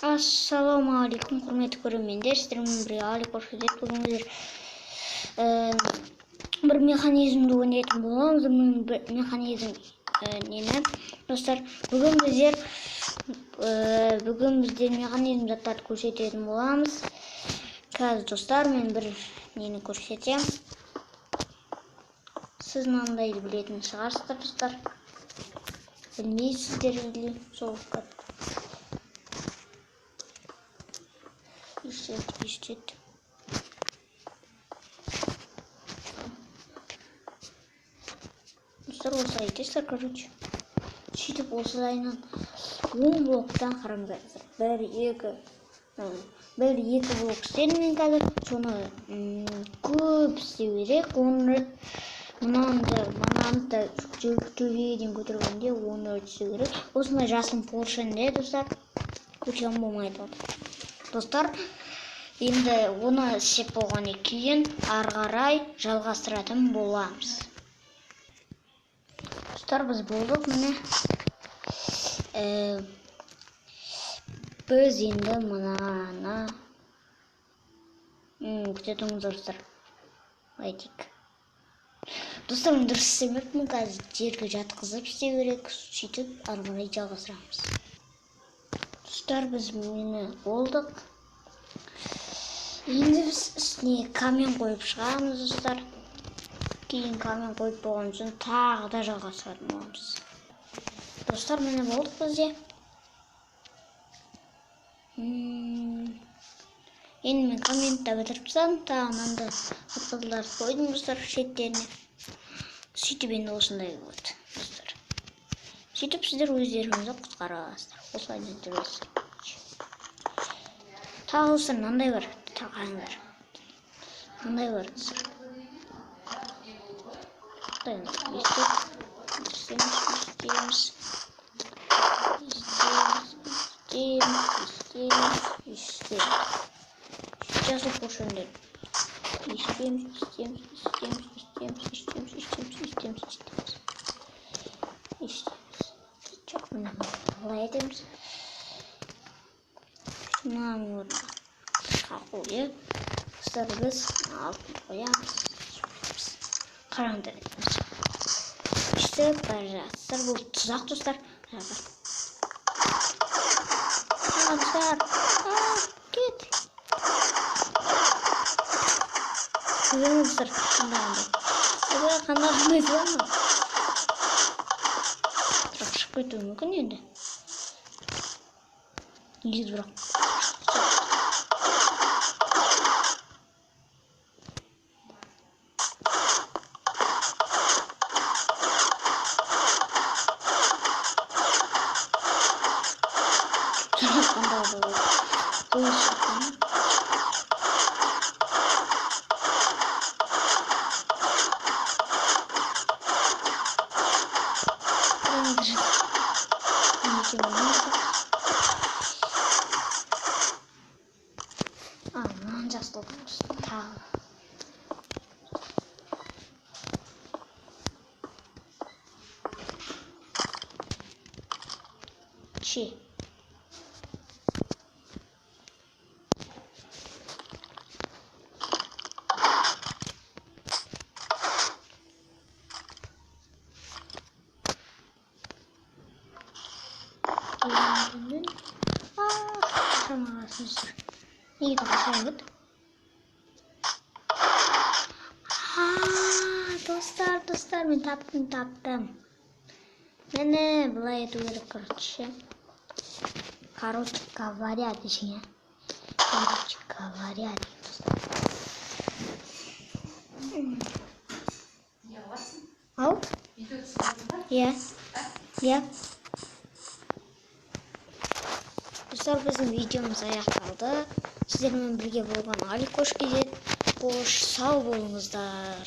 Ассалаумағалейкум, құрметті көрермендер, сіздермен бірге Али көрсетеді. Бүгін біздер бір механизмді ойнайтын боламыз. Механизм нені? Достар, бүгін біздер механизм заттарды көрсететін боламыз. Қазір достар, мен бір нені көрсетем. Сіз мынандайды білетін шығарсыздар, достар. Білмейсіздер или сол кат. Ищет. Достар, осы айтесіздер, короче. Сөйтіп осы айынан 10 блоктан қараңыздар. Бір екі блок істедім мен қазір. Соны көп істеу керек. 10 рет мынаны төбеге дейін көтергенде 10 рет істеу керек. Осындай жасым поршенде, достар. Көтерген болмайды. Достар, енді оны істеп болғаннан кейін ары қарай жалғастыратын боламыз. Достар, біз болдық, міне. Біз енді мынаны күтетіңіз, достар. Айтайық. Достар, мен дұрыс істемеппін, қазір жерге жатқызып істеу керек, сөйтіп ары қарай жалғастырамыз. Достар, біз мені болдық. Енді біз үстіне камен қойып шығамыз, достар. Кейін камен қойып болған соң тағы да жалғастыратын боламыз. Достар, мені болдық бізде. Енді мен каментті бітіріп тастадым, тағы мынандай қатқылдарды қойдым, достар, шеттеріне. Сөйтіп енді осындай болады, достар. Сөйтіп сіздер өздеріңізді құтқара аласыздар. Осылайдан жүресіздер. Тағы достар, мынандай бар. Қараңдар. Мынандай бар, достар. Жасыл поршенде. Істейміз. Жоқ, мына былай етеміз. Мынаны орнына қойып, достар, біз алтын қоямыз. Қараңдар етеміз. Істеп бара жатсыздар. Бұл тұзақ, достар. Достар, кет. Көріңіздер, қандай бар ма? Бірақ шығып кетуі мүмкін енді. Негіз бірақ. Мынаны жасыл тағы. Че. Неге тоқсай бұд? Достар, мен таптым. Мені бұлай ету керек, короче. Короче говоря, точнее. Короче говоря, достар. Ау? Иә. Достар, біздің видеомыз аяқталды. Сіздермен бірге болған Али қош келеді. Қош, сау болыңыздар.